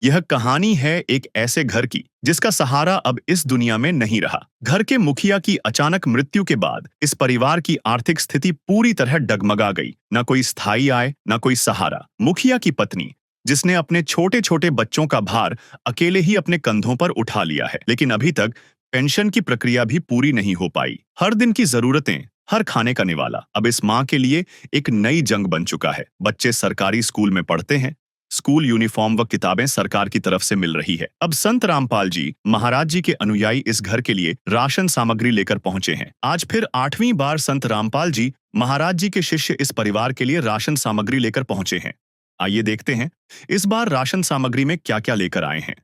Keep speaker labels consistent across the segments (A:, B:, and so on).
A: यह कहानी है एक ऐसे घर की जिसका सहारा अब इस दुनिया में नहीं रहा। घर के मुखिया की अचानक मृत्यु के बाद इस परिवार की आर्थिक स्थिति पूरी तरह डगमगा गई। न कोई स्थायी आय, न कोई सहारा। मुखिया की पत्नी, जिसने अपने छोटे छोटे बच्चों का भार अकेले ही अपने कंधों पर उठा लिया है, लेकिन अभी तक पेंशन की प्रक्रिया भी पूरी नहीं हो पाई। हर दिन की जरूरतें, हर खाने का निवाला अब इस माँ के लिए एक नई जंग बन चुका है। बच्चे सरकारी स्कूल में पढ़ते हैं, स्कूल यूनिफॉर्म व किताबें सरकार की तरफ से मिल रही है। अब संत रामपाल जी महाराज जी के अनुयायी इस घर के लिए राशन सामग्री लेकर पहुंचे हैं। आज फिर 8वीं बार संत रामपाल जी महाराज जी के शिष्य इस परिवार के लिए राशन सामग्री लेकर पहुंचे हैं। आइए देखते हैं इस बार राशन सामग्री में क्या क्या लेकर आए हैं।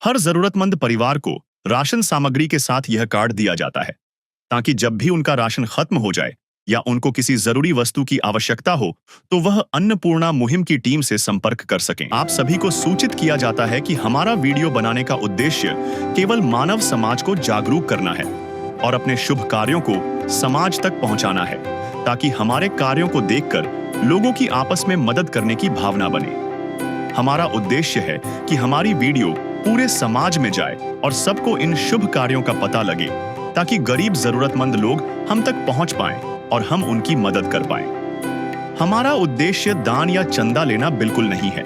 A: हर जरूरतमंद परिवार को राशन सामग्री के साथ यह कार्ड दिया जाता है, ताकि जब भी उनका राशन खत्म हो जाए या उनको किसी जरूरी वस्तु की आवश्यकता हो तो वह अन्नपूर्णा मुहिम की टीम से संपर्क कर सकें। आप सभी को सूचित किया जाता है कि हमारा वीडियो बनाने का उद्देश्य केवल मानव समाज को जागरूक करना है और अपने शुभ कार्यों को समाज तक पहुंचाना है, ताकि हमारे कार्यों को देखकर लोगों की आपस में मदद करने की भावना बने। हमारा उद्देश्य है कि हमारी वीडियो पूरे समाज में जाए और सबको इन शुभ कार्यों का पता लगे, ताकि गरीब जरूरतमंद लोग हम तक पहुंच पाएं और हम उनकी मदद कर पाएं। हमारा उद्देश्य दान या चंदा लेना बिल्कुल नहीं है।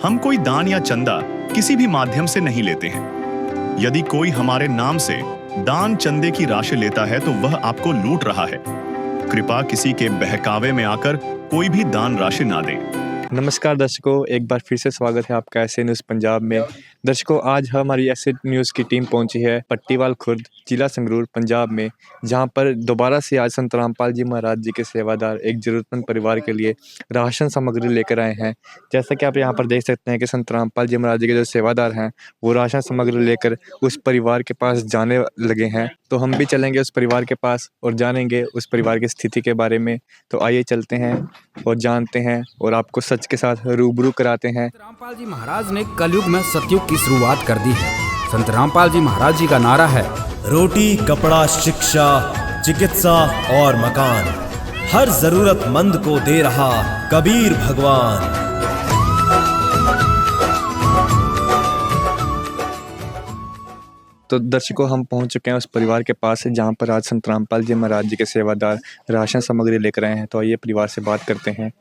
A: हम कोई दान या चंदा किसी भी माध्यम से नहीं लेते हैं। यदि कोई हमारे नाम से दान चंदे की राशि लेता है तो वह आपको लूट रहा है। कृपया किसी के बहकावे में आकर कोई भी दान राशि ना दें।
B: नमस्कार दर्शकों, एक बार फिर से स्वागत है आपका ऐसे न्यूज़ पंजाब में। दर्शकों, आज हमारी ऐसे न्यूज़ की टीम पहुंची है पट्टीवाल खुर्द, जिला संगरूर, पंजाब में, जहां पर दोबारा से आज संत रामपाल जी महाराज जी के सेवादार एक ज़रूरतमंद परिवार के लिए राशन सामग्री लेकर आए हैं। जैसा कि आप यहां पर देख सकते हैं कि संत रामपाल जी महाराज जी के जो सेवादार हैं वो राशन सामग्री लेकर उस परिवार के पास जाने लगे हैं। तो हम भी चलेंगे उस परिवार के पास और जानेंगे उस परिवार की स्थिति के बारे में। तो आइए चलते हैं और जानते हैं और आपको सच के साथ रूबरू कराते हैं।
C: रामपाल जी महाराज ने कलयुग में सतयुग की शुरुआत कर दी है। संत रामपाल जी महाराज जी का नारा है,
D: रोटी, कपड़ा, शिक्षा, चिकित्सा और मकान, हर जरूरतमंद को दे रहा कबीर भगवान।
B: तो दर्शकों, हम पहुंच चुके हैं उस परिवार के पास से जहां पर आज संत रामपाल जी महाराज जी के सेवादार राशन सामग्री लेकर आए हैं। तो आइए परिवार से बात करते हैं।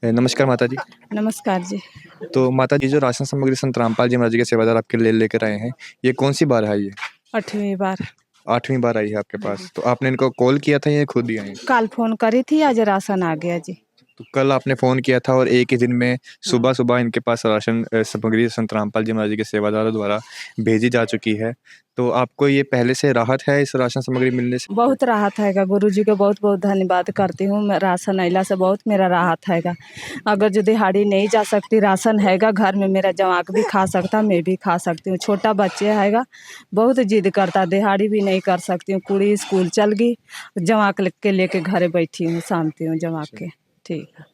B: नमस्कार माता जी।
E: नमस्कार जी।
B: तो माता जी, जो राशन सामग्री संत रामपाल जी महाराज जी के सेवादार आपके लिए लेकर आए हैं, ये कौन सी बार है? ये
E: 8वीं बार।
B: 8वीं बार आई है आपके पास। तो आपने इनको कॉल किया था या खुद ही आए?
E: कल फोन करी थी, आज राशन आ गया जी।
B: तो कल आपने फ़ोन किया था और एक ही दिन में सुबह सुबह इनके पास राशन सामग्री संत रामपाल जी महाराज जी के सेवादारों द्वारा भेजी जा चुकी है। तो आपको ये पहले से राहत है इस राशन सामग्री मिलने से?
E: बहुत राहत हैगा। गुरु जी को बहुत बहुत धन्यवाद करती हूँ। मैं राशन अला से बहुत मेरा राहत हैगा। अगर जो दिहाड़ी नहीं जा सकती, राशन हैगा घर में, मेरा जवाक भी खा सकता, मैं भी खा सकती हूँ। छोटा बच्चे हैगा, बहुत जिद करता, दिहाड़ी भी नहीं कर सकती हूँ। कुड़ी स्कूल चल गई, जवाक के लेके घरे बैठी हूँ, शांति हूँ जवाक के। ठीक है,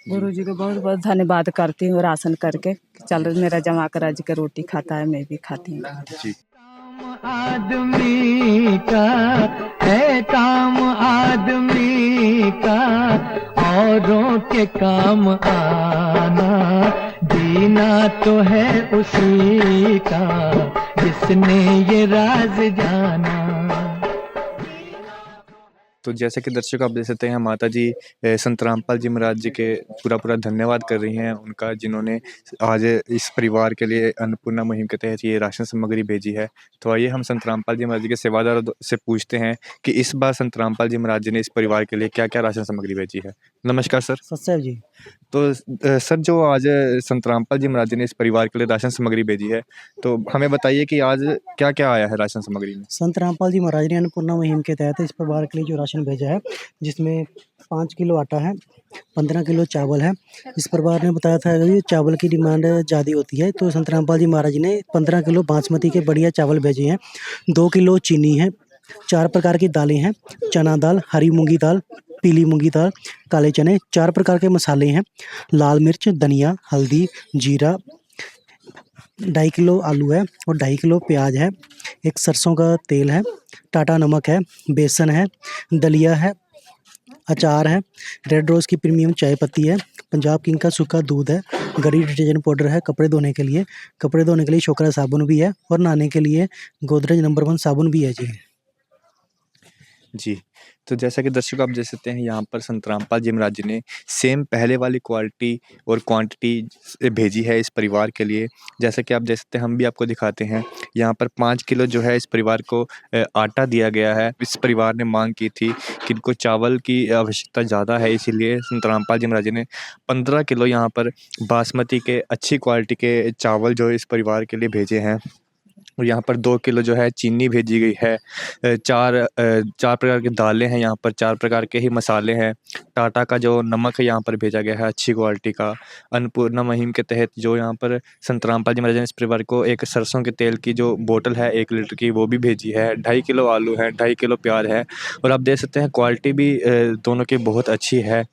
E: गुरु जी को बहुत बहुत धन्यवाद करती हूँ राशन करके। चल मेरा जवाक रज के रोटी खाता है, मैं भी खाती हूँ।
F: आदमी का है काम, आदमी का औरों के काम आना, जीना तो है उसी का जिसने ये राज जाना।
B: तो जैसे कि दर्शक आप देख सकते हैं, माता जी संत रामपाल जी महाराज जी के पूरा धन्यवाद कर रही हैं उनका, जिन्होंने आज इस परिवार के लिए अन्नपूर्णा मुहिम के तहत ये राशन सामग्री भेजी है। तो आइए हम संत रामपाल जी महाराज जी के सेवादार से पूछते हैं कि इस बार संत रामपाल जी महाराज जी ने इस परिवार के लिए क्या क्या राशन सामग्री भेजी है। नमस्कार सर।
G: सर जी।
B: तो सर, जो आज संत रामपाल जी महाराज जी ने इस परिवार के लिए राशन सामग्री भेजी है, तो हमें बताइए कि आज क्या क्या आया है राशन सामग्री में?
G: संत रामपाल जी महाराज ने अन्नपूर्णा मुहिम के तहत इस परिवार के लिए जो राशन भेजा है, जिसमें 5 किलो आटा है, 15 किलो चावल है। इस परिवार ने बताया था कि चावल की डिमांड ज़्यादा होती है, तो संत रामपाल जी महाराज ने 15 किलो बासमती के बढ़िया चावल भेजे हैं। 2 किलो चीनी है, 4 प्रकार की दालें हैं, चना दाल, हरी मूंगी दाल, पीली मूंगी दाल, काले चने, 4 प्रकार के मसाले हैं, लाल मिर्च, धनिया, हल्दी, जीरा, 2.5 किलो आलू है और 2.5 किलो प्याज है, एक सरसों का तेल है, टाटा नमक है, बेसन है, दलिया है, अचार है, रेड रोज़ की प्रीमियम चाय पत्ती है, पंजाब किंग का सूखा दूध है, गरी डिटर्जेंट पाउडर है कपड़े धोने के लिए शोकरा साबुन भी है और नहाने के लिए गोदरेज नंबर 1 साबुन भी है जी।
B: जी, तो जैसा कि दर्शकों आप देख सकते हैं यहाँ पर संत रामपाल जी महाराज जी ने सेम पहले वाली क्वालिटी और क्वांटिटी भेजी है इस परिवार के लिए। जैसा कि आप देख सकते हैं, हम भी आपको दिखाते हैं। यहाँ पर 5 किलो जो है इस परिवार को आटा दिया गया है। इस परिवार ने मांग की थी कि इनको चावल की आवश्यकता ज़्यादा है, इसीलिए संत रामपाल जी महाराज जी ने 15 किलो यहाँ पर बासमती के अच्छी क्वालिटी के चावल जो इस परिवार के लिए भेजे हैं। और यहाँ पर 2 किलो जो है चीनी भेजी गई है। 4 प्रकार की दालें हैं, यहाँ पर 4 प्रकार के ही मसाले हैं। टाटा का जो नमक है यहाँ पर भेजा गया है अच्छी क्वालिटी का। अन्नपूर्णा मुहिम के तहत जो यहाँ पर संत रामपाल जी महाराज ने इस परिवार को एक सरसों के तेल की जो बोतल है 1 लीटर की, वो भी भेजी है। 2.5 किलो आलू है, 2.5 किलो प्याज है। और आप देख सकते हैं क्वालिटी भी दोनों की बहुत अच्छी है।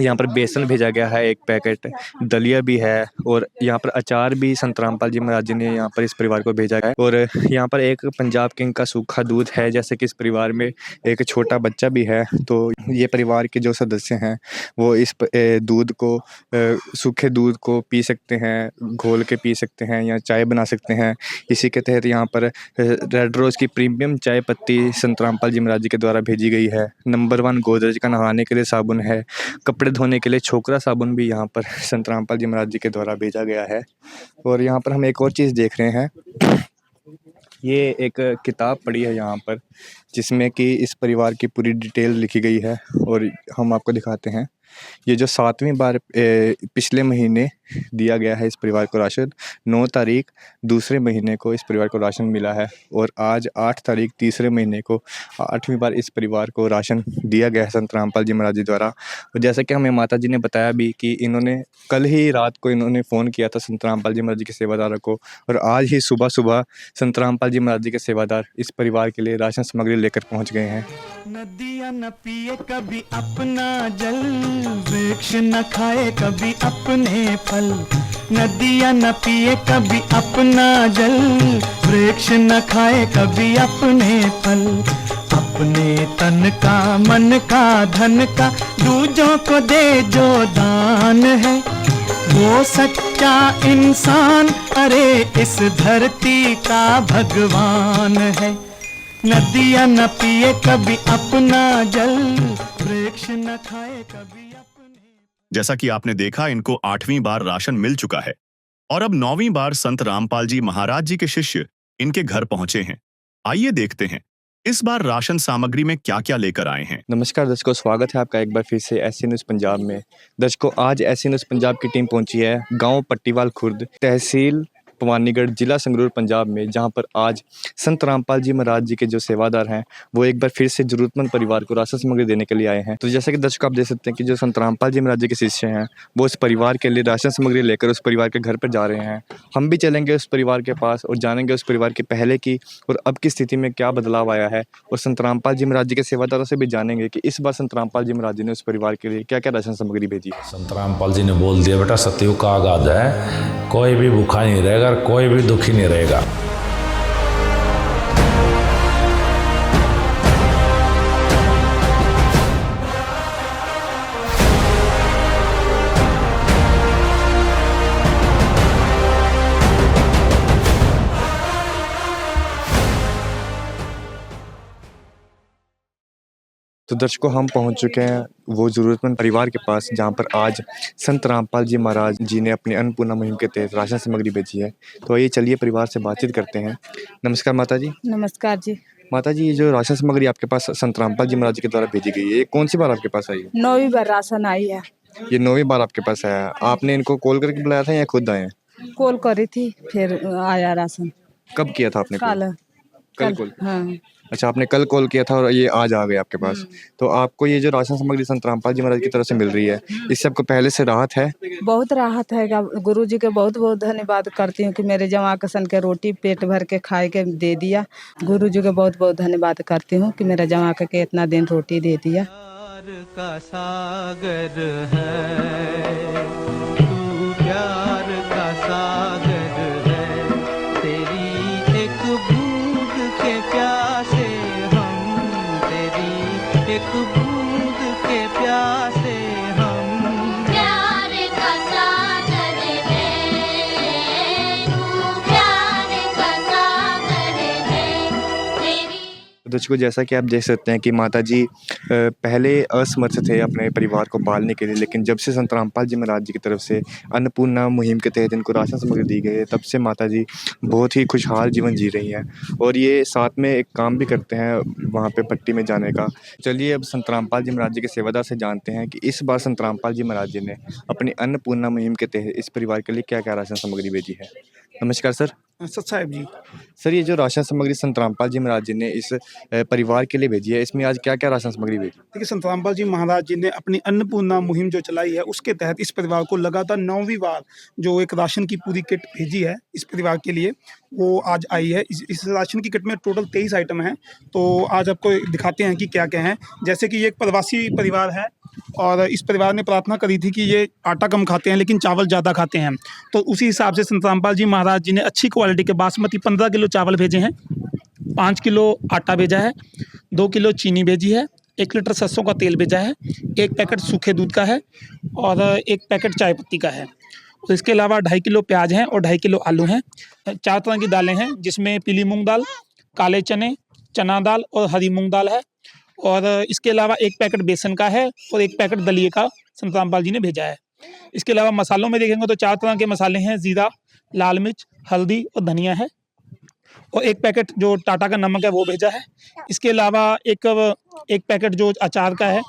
B: यहाँ पर बेसन भेजा गया है 1 पैकेट, दलिया भी है और यहाँ पर अचार भी संत रामपाल जी महाराज जी ने यहाँ पर इस परिवार को भेजा है। और यहाँ पर एक पंजाब किंग का सूखा दूध है, जैसे कि इस परिवार में एक छोटा बच्चा भी है। तो ये परिवार के जो सदस्य हैं वो इस दूध को सूखे दूध को पी सकते हैं, घोल के पी सकते हैं या चाय बना सकते हैं। इसी के तहत यहाँ पर रेड रोज़ की प्रीमियम चाय पत्ती संत रामपाल जी महाराज जी के द्वारा भेजी गई है। नंबर 1 गोदरेज का नहाने के लिए साबुन है। कपड़े धोने के लिए छोकरा साबुन भी यहाँ पर संत रामपाल जी महाराज जी के द्वारा भेजा गया है। और यहाँ पर हम एक और चीज़ देख रहे हैं, ये एक किताब पड़ी है यहाँ पर जिसमें कि इस परिवार की पूरी डिटेल लिखी गई है। और हम आपको दिखाते हैं, ये जो 7वीं बार पिछले महीने दिया गया है इस परिवार को राशन, 9 तारीख दूसरे महीने को इस परिवार को राशन मिला है। और आज 8 तारीख तीसरे महीने को 8वीं बार इस परिवार को राशन दिया गया है संत रामपाल जी महाराज जी द्वारा। और जैसा कि हमें माता जी ने बताया भी कि इन्होंने कल ही रात को इन्होंने फ़ोन किया था संत रामपाल जी महाराज जी के सेवादारों को, और आज ही सुबह सुबह संत रामपाल जी महाराज जी के सेवादार इस परिवार के लिए राशन सामग्री लेकर पहुँच गए हैं।
F: नदियाँ न पिए कभी अपना जल, वृक्ष न खाए कभी अपने फल। नदियाँ न पिए कभी अपना जल, वृक्ष न खाए कभी अपने फल। अपने तन का मन का धन का दूजों को दे जो दान है, वो सच्चा इंसान अरे इस धरती का भगवान है। नदियाँ न पिए कभी अपना जल, वृक्ष न खाए कभी अपने।
A: जैसा कि आपने देखा, इनको 8वीं बार राशन मिल चुका है और अब 9वीं बार संत रामपाल जी महाराज जी के शिष्य इनके घर पहुंचे हैं। आइए देखते हैं इस बार राशन सामग्री में क्या क्या लेकर आए हैं।
B: नमस्कार दर्शकों, स्वागत है आपका एक बार फिर से एससी न्यूज़ पंजाब में। दर्शकों, आज एससी न्यूज़ पंजाब की टीम पहुंची है गांव पट्टीवाल खुर्द, तहसील भवानीगढ़, जिला संगरूर, पंजाब में, जहां पर आज संत रामपाल जी महाराज जी के जो सेवादार हैं वो एक बार फिर से जरूरतमंद परिवार को राशन सामग्री देने के लिए आए हैं। तो जैसा कि दर्शक आप देख सकते हैं कि जो संत रामपाल जी महाराज जी के शिष्य हैं वो इस परिवार के लिए राशन सामग्री लेकर उस परिवार के घर पर जा रहे हैं। हम भी चलेंगे उस परिवार के पास और जानेंगे उस परिवार की पहले की और अब की स्थिति में क्या बदलाव आया है, और संत रामपाल जी महाराज जी के सेवादारों से भी जानेंगे कि इस बार संत रामपाल जी महाराज जी ने उस परिवार के लिए क्या क्या राशन सामग्री भेजी।
H: संत रामपाल जी ने बोल दिया, बेटा सतयुग का आगाज है, कोई भी भूखा नहीं रहेगा, कोई भी दुखी नहीं रहेगा।
B: तो दर्शकों, हम पहुंच चुके हैं वो ज़रूरतमंद परिवार के पास जहां पर आज संत रामपाल जी महाराज जी ने अपनी अन्नपूर्णा मुहिम के तहत राशन सामग्री भेजी है। तो ये चलिए परिवार से बातचीत करते हैं। नमस्कार माता जी।
E: नमस्कार जी।
B: माता जी, ये जो राशन सामग्री आपके पास संत रामपाल जी महाराज जी के द्वारा भेजी गई है, ये कौन सी बार आपके पास आई है?
E: 9वीं बार राशन आई है।
B: ये 9वीं बार आपके पास आया है। आपने इनको कॉल करके बुलाया था या खुद आए?
E: कॉल करी थी, फिर आया राशन।
B: कब किया था आपने कॉल?
E: कल
B: कॉल?
E: हाँ।
B: अच्छा, आपने कल कॉल किया था और ये आज आ गए आपके पास। तो आपको ये जो राशन सामग्री संत रामपाल जी महाराज की तरफ से मिल रही है, इससे आपको पहले से राहत है?
E: बहुत राहत है। गुरु जी के बहुत बहुत धन्यवाद करती हूँ कि मेरे जमा कसन के रोटी पेट भर के खाए के दे दिया। गुरु जी के बहुत बहुत धन्यवाद करती हूँ कि मेरा जमा के इतना दिन रोटी दे दिया।
F: प्यार का सागर है तू, प्यार का सागर है, तेरी एक बूंद के प्यासे हम, तेरी एक बूंद के प्यासे हम।
B: दर्शकों, जैसा कि आप देख सकते हैं कि माताजी पहले असमर्थ थे अपने परिवार को पालने के लिए, लेकिन जब से संत रामपाल जी महाराज जी की तरफ से अन्नपूर्णा मुहिम के तहत इनको राशन सामग्री दी गई है, तब से माताजी बहुत ही खुशहाल जीवन जी रही हैं। और ये साथ में एक काम भी करते हैं वहाँ पे पट्टी में जाने का। चलिए अब संत रामपाल जी महाराज जी के सेवादार से जानते हैं कि इस बार संत रामपाल जी महाराज जी ने अपनी अन्नपूर्णा मुहिम के तहत इस परिवार के लिए क्या क्या राशन सामग्री भेजी है। नमस्कार सर।
I: सच साहब जी।
B: सर, ये जो राशन सामग्री संत रामपाल जी महाराज जी ने इस परिवार के लिए भेजी है, इसमें आज क्या क्या राशन सामग्री भेजी?
I: देखिए, संत रामपाल जी महाराज जी ने अपनी अन्नपूर्णा मुहिम जो चलाई है उसके तहत इस परिवार को लगातार 9वीं बार जो एक राशन की पूरी किट भेजी है इस परिवार के लिए, वो आज आई है। इस राशन की किट में टोटल 23 आइटम हैं। तो आज आपको दिखाते हैं कि क्या क्या हैं। जैसे कि ये एक प्रवासी परिवार है और इस परिवार ने प्रार्थना करी थी कि ये आटा कम खाते हैं लेकिन चावल ज़्यादा खाते हैं, तो उसी हिसाब से संत रामपाल जी महाराज जी ने अच्छी क्वालिटी के बासमती 15 किलो चावल भेजे हैं, 5 किलो आटा भेजा है, 2 किलो चीनी भेजी है, 1 लीटर सरसों का तेल भेजा है, 1 पैकेट सूखे दूध का है और 1 पैकेट चाय पत्ती का है। तो इसके अलावा 2.5 किलो प्याज हैं और 2.5 किलो आलू हैं। 4 तरह की दालें हैं जिसमें पीली मूंग दाल, काले चने, चना दाल और हरी मूंग दाल है। और इसके अलावा 1 पैकेट बेसन का है और 1 पैकेट दलिए का संत रामपाल जी ने भेजा है। इसके अलावा मसालों में देखेंगे तो 4 तरह के मसाले हैं, जीरा, लाल मिर्च, हल्दी और धनिया है और 1 पैकेट जो टाटा का नमक है वो भेजा है। इसके अलावा एक पैकेट जो अचार का है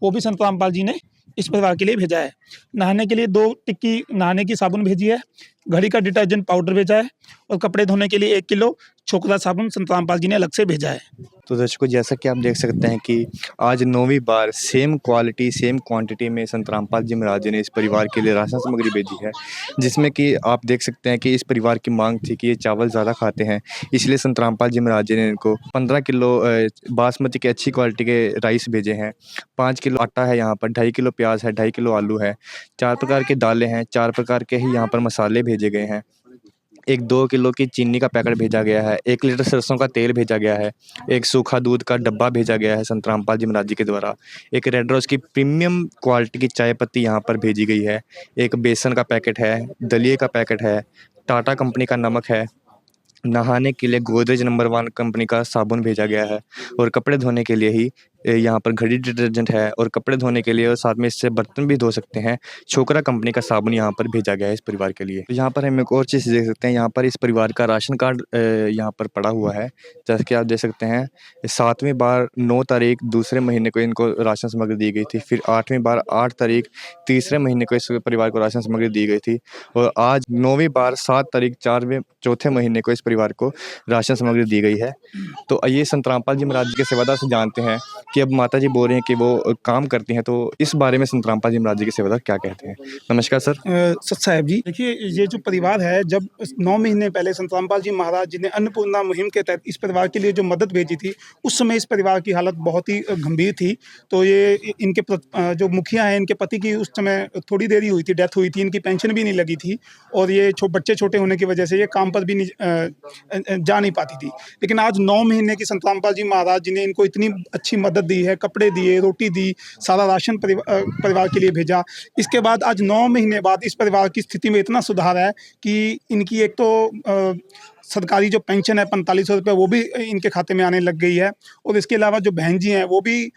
I: वो भी संत रामपाल जी ने इस परिवार के लिए भेजा है। नहाने के लिए 2 टिक्की नहाने की साबुन भेजी है, घड़ी का डिटर्जेंट पाउडर भेजा है और कपड़े धोने के लिए 1 किलो छोकरा साबुन संत रामपाल जी ने अलग से भेजा है।
B: तो दर्शकों, जैसा कि आप देख सकते हैं कि आज 9वीं बार सेम क्वालिटी सेम क्वांटिटी में संत रामपाल जी महाराज जी ने इस परिवार के लिए राशन सामग्री भेजी है, जिसमें कि आप देख सकते हैं कि इस परिवार की मांग थी कि ये चावल ज़्यादा खाते हैं, इसलिए संत रामपाल जी महाराज जी ने इनको 15 किलो बासमती के अच्छी क्वालिटी के राइस भेजे हैं, 5 किलो आटा है यहाँ पर, 2.5 किलो प्याज है, 2.5 किलो आलू है, 4 प्रकार की दालें हैं, 4 प्रकार के ही यहाँ पर मसाले भेजे गए हैं, 2 किलो की चीनी का पैकेट भेजा गया है, 1 लीटर सरसों का तेल भेजा गया है, 1 सूखा दूध का डब्बा भेजा गया है संत रामपाल जी महाराज जी के द्वारा, 1 रेड रोज़ की प्रीमियम क्वालिटी की चाय पत्ती यहाँ पर भेजी गई है, 1 बेसन का पैकेट है, दलिए का पैकेट है, टाटा कंपनी का नमक है, नहाने के लिए गोदरेज नंबर 1 कंपनी का साबुन भेजा गया है और कपड़े धोने के लिए ही यहाँ पर घड़ी डिटर्जेंट है और कपड़े धोने के लिए और साथ में इससे बर्तन भी धो सकते हैं, छोकरा कंपनी का साबुन यहाँ पर भेजा गया है इस परिवार के लिए। तो यहाँ पर हम एक और चीज़ देख सकते हैं, यहाँ पर इस परिवार का राशन कार्ड यहाँ पर पड़ा हुआ है, जैसे कि आप देख सकते हैं 7वीं बार 9 तारीख दूसरे महीने को इनको राशन सामग्री दी गई थी, फिर 8वीं बार 8 तारीख तीसरे महीने को इस परिवार को राशन सामग्री दी गई थी और आज 9वीं बार 7 तारीख चौथे महीने को इस परिवार को राशन सामग्री दी गई है। तो आइए संत रामपाल जी महाराज जी के सेवादार से जानते हैं कि अब माता जी बोल रही हैं कि वो काम करती हैं, तो इस बारे में संत रामपाल जी महाराज जी के सेवादार क्या कहते हैं। नमस्कार सर।
I: सच साहब जी। देखिए, ये जो परिवार है, जब 9 महीने पहले संत रामपाल जी महाराज जी ने अन्नपूर्णा मुहिम के तहत इस परिवार के लिए जो मदद भेजी थी, उस समय इस परिवार की हालत बहुत ही गंभीर थी। तो ये इनके जो मुखिया हैं, इनके पति की उस समय थोड़ी देरी हुई थी, डेथ हुई थी, इनकी पेंशन भी नहीं लगी थी और ये बच्चे छोटे होने की वजह से ये काम पर भी नहीं जा नहीं पाती थी। लेकिन आज 9 महीने की संत रामपाल जी महाराज जी ने इनको इतनी अच्छी मदद दी है, कपड़े दिए, रोटी दी, सारा राशन परिवार के लिए भेजा। इसके बाद आज 9 महीने बाद इस परिवार की स्थिति में इतना सुधार है कि इनकी एक तो सरकारी जो पेंशन है 4500 रुपये, वो भी इनके खाते में आने लग गई है और इसके अलावा जो बहन जी हैं वो भी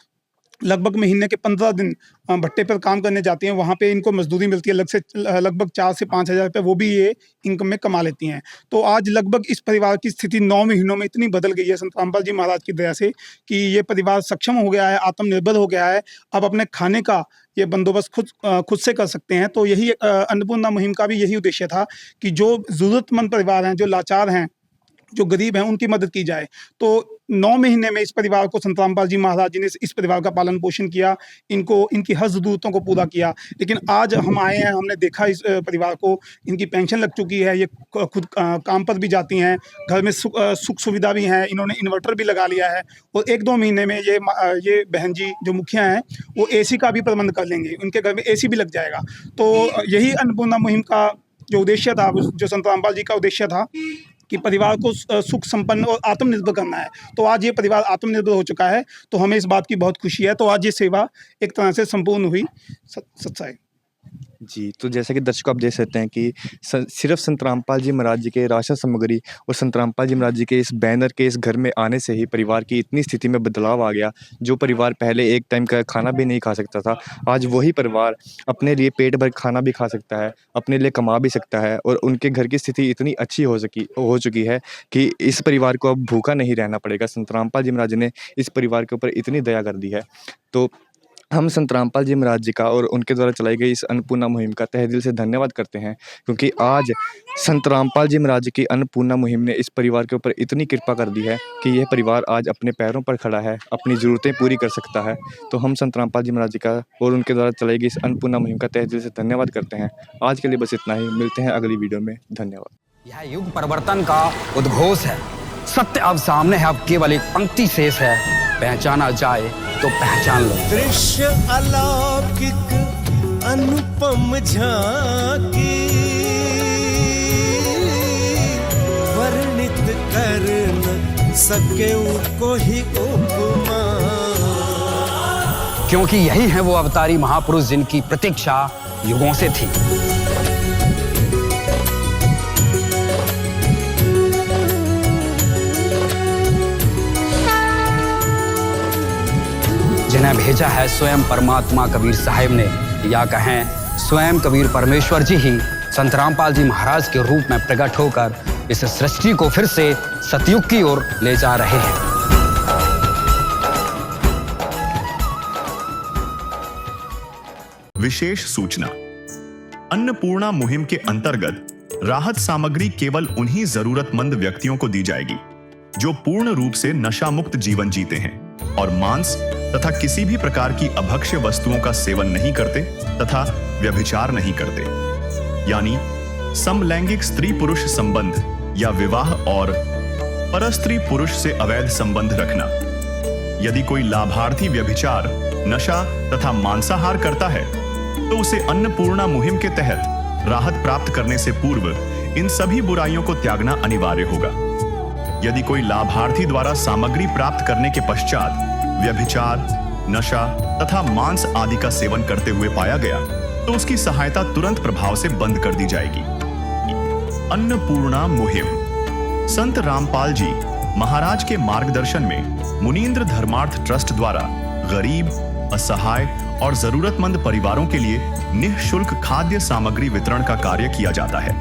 I: लगभग महीने के 15 दिन भट्टे पर काम करने जाती हैं, वहाँ पे इनको मजदूरी मिलती है अलग से लगभग 4 से 5 हज़ार रुपये, वो भी ये इनकम में कमा लेती हैं। तो आज लगभग इस परिवार की स्थिति 9 महीनों में इतनी बदल गई है संत रामपाल जी महाराज की दया से कि ये परिवार सक्षम हो गया है, आत्मनिर्भर हो गया है, अब अपने खाने का ये बंदोबस्त खुद से कर सकते हैं। तो यही अन्नपूर्णा मुहिम का भी यही उद्देश्य था कि जो ज़रूरतमंद परिवार हैं, जो लाचार हैं, जो गरीब हैं, उनकी मदद की जाए। तो 9 महीने में इस परिवार को संत रामपाल जी महाराज जी ने इस परिवार का पालन पोषण किया, इनकी हर ज़रूरतों को पूरा किया। लेकिन आज हम आए हैं, हमने देखा इस परिवार को, इनकी पेंशन लग चुकी है, ये खुद काम पर भी जाती हैं, घर में सुख सुविधा भी है, इन्होंने इन्वर्टर भी लगा लिया है और 1-2 महीने में ये बहन जी जो मुखिया हैं वो AC का भी प्रबंध कर लेंगे, उनके घर में AC भी लग जाएगा। तो यही अन्नपूर्णा मुहिम का जो उद्देश्य था, जो संत रामपाल जी का उद्देश्य था कि परिवार को सुख संपन्न और आत्मनिर्भर करना है। तो आज ये परिवार आत्मनिर्भर हो चुका है, तो हमें इस बात की बहुत खुशी है। तो आज ये सेवा एक तरह से संपूर्ण हुई। सच्चाई।
B: जी, तो जैसा कि दर्शकों आप देख सकते हैं कि सिर्फ संत रामपाल जी महाराज जी के राशन सामग्री और संत रामपाल जी महाराज जी के इस बैनर के इस घर में आने से ही परिवार की इतनी स्थिति में बदलाव आ गया। जो परिवार पहले एक टाइम का खाना भी नहीं खा सकता था, आज वही परिवार अपने लिए पेट भर खाना भी खा सकता है, अपने लिए कमा भी सकता है और उनके घर की स्थिति इतनी अच्छी हो चुकी है कि इस परिवार को अब भूखा नहीं रहना पड़ेगा। संत रामपाल जी महाराज ने इस परिवार के ऊपर इतनी दया कर दी है। तो हम संत रामपाल जी महाराज जी का और उनके द्वारा चलाई गई इस अन्नपूर्णा मुहिम का तहे दिल से धन्यवाद करते हैं, क्योंकि आज संत रामपाल जी महाराज जी की अन्नपूर्णा मुहिम ने इस परिवार के ऊपर इतनी कृपा कर दी है कि यह परिवार आज अपने पैरों पर खड़ा है, अपनी ज़रूरतें पूरी कर सकता है। तो हम संत रामपाल जी महाराज जी का और उनके द्वारा चलाई गई इस अन्नपूर्णा मुहिम का तहे दिल से धन्यवाद करते हैं। आज के लिए बस इतना ही, मिलते हैं अगली वीडियो में। धन्यवाद।
C: यह युग परिवर्तन का उद्घोष है। सत्य अब सामने है, अब केवल एक पंक्ति शेष है। पहचाना जाए तो पहचान लो।
D: दृश्य अलौकिक अनुपम झांकी, वर्णित कर न सके कोई उपमा।
C: क्योंकि यही है वो अवतारी महापुरुष जिनकी प्रतीक्षा युगों से थी। जिन्हें भेजा है स्वयं परमात्मा कबीर साहिब ने, या कहें स्वयं कबीर परमेश्वर जी ही संत रामपाल जी महाराज के रूप में प्रकट होकर इस सृष्टि को फिर से सतयुग की ओर ले जा रहे हैं।
A: विशेष सूचना। अन्नपूर्णा मुहिम के अंतर्गत राहत सामग्री केवल उन्हीं जरूरतमंद व्यक्तियों को दी जाएगी जो पूर्ण रूप से नशा मुक्त जीवन जीते हैं और मांस तथा किसी भी प्रकार की अभक्ष्य वस्तुओं का सेवन नहीं करते तथा व्यभिचार नहीं करते, यानी समलैंगिक स्त्री पुरुष संबंध या विवाह और परस्त्री पुरुष से अवैध संबंध रखना। यदि कोई लाभार्थी व्यभिचार, नशा तथा मांसाहार करता है तो उसे अन्नपूर्णा मुहिम के तहत राहत प्राप्त करने से पूर्व इन सभी बुराइयों को त्यागना अनिवार्य होगा। यदि कोई लाभार्थी द्वारा सामग्री प्राप्त करने के पश्चात व्यभिचार, नशा तथा मांस आदि का सेवन करते हुए पाया गया तो उसकी सहायता तुरंत प्रभाव से बंद कर दी जाएगी। अन्नपूर्णा मुहिम संत रामपाल जी महाराज के मार्गदर्शन में मुनींद्र धर्मार्थ ट्रस्ट द्वारा गरीब, असहाय और जरूरतमंद परिवारों के लिए निःशुल्क खाद्य सामग्री वितरण का कार्य किया जाता है।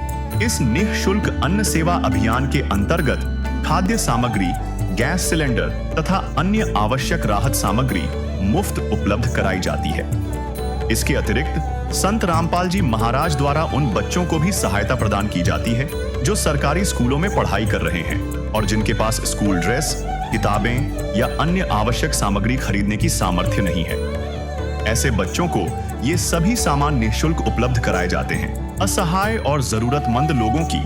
A: इस निःशुल्क अन्न सेवा अभियान के अंतर्गत खाद्य सामग्री, गैस सिलेंडर तथा अन्य आवश्यक राहत सामग्री मुफ्त उपलब्ध कराई जाती है। इसके अतिरिक्त संत रामपाल जी महाराज द्वारा उन बच्चों को भी सहायता प्रदान की जाती है जो सरकारी स्कूलों में पढ़ाई कर रहे हैं और जिनके पास स्कूल ड्रेस, किताबें या अन्य आवश्यक सामग्री खरीदने की सामर्थ्य नहीं है। ऐसे बच्चों को ये सभी सामान निःशुल्क उपलब्ध कराए जाते हैं। असहाय और जरूरतमंद लोगों की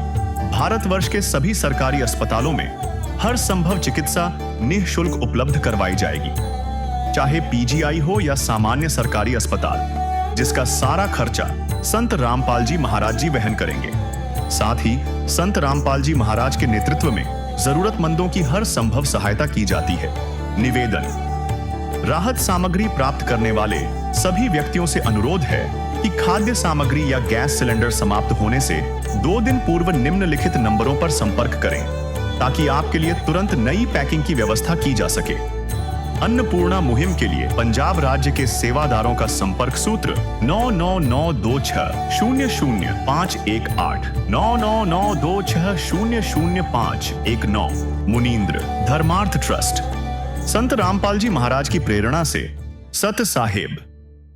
A: भारतवर्ष के सभी सरकारी अस्पतालों में हर संभव चिकित्सा निःशुल्क उपलब्ध करवाई जाएगी, चाहे पीजीआई हो या सामान्य सरकारी अस्पताल, जिसका सारा खर्चा संत रामपाल जी महाराज जी वहन करेंगे। साथ ही संत रामपाल जी महाराज के नेतृत्व में जरूरतमंदों की हर संभव सहायता की जाती है। निवेदन। राहत सामग्री प्राप्त करने वाले सभी व्यक्तियों से अनुरोध है कि खाद्य सामग्री या गैस सिलेंडर समाप्त होने से 2 दिन पूर्व निम्नलिखित नंबरों पर संपर्क करें ताकि आपके लिए तुरंत नई पैकिंग की व्यवस्था की जा सके। अन्नपूर्णा मुहिम के लिए पंजाब राज्य के सेवादारों का संपर्क सूत्र 9992600518 9992600519। मुनींद्र धर्मार्थ ट्रस्ट। संत रामपाल जी महाराज की प्रेरणा से सत साहिब।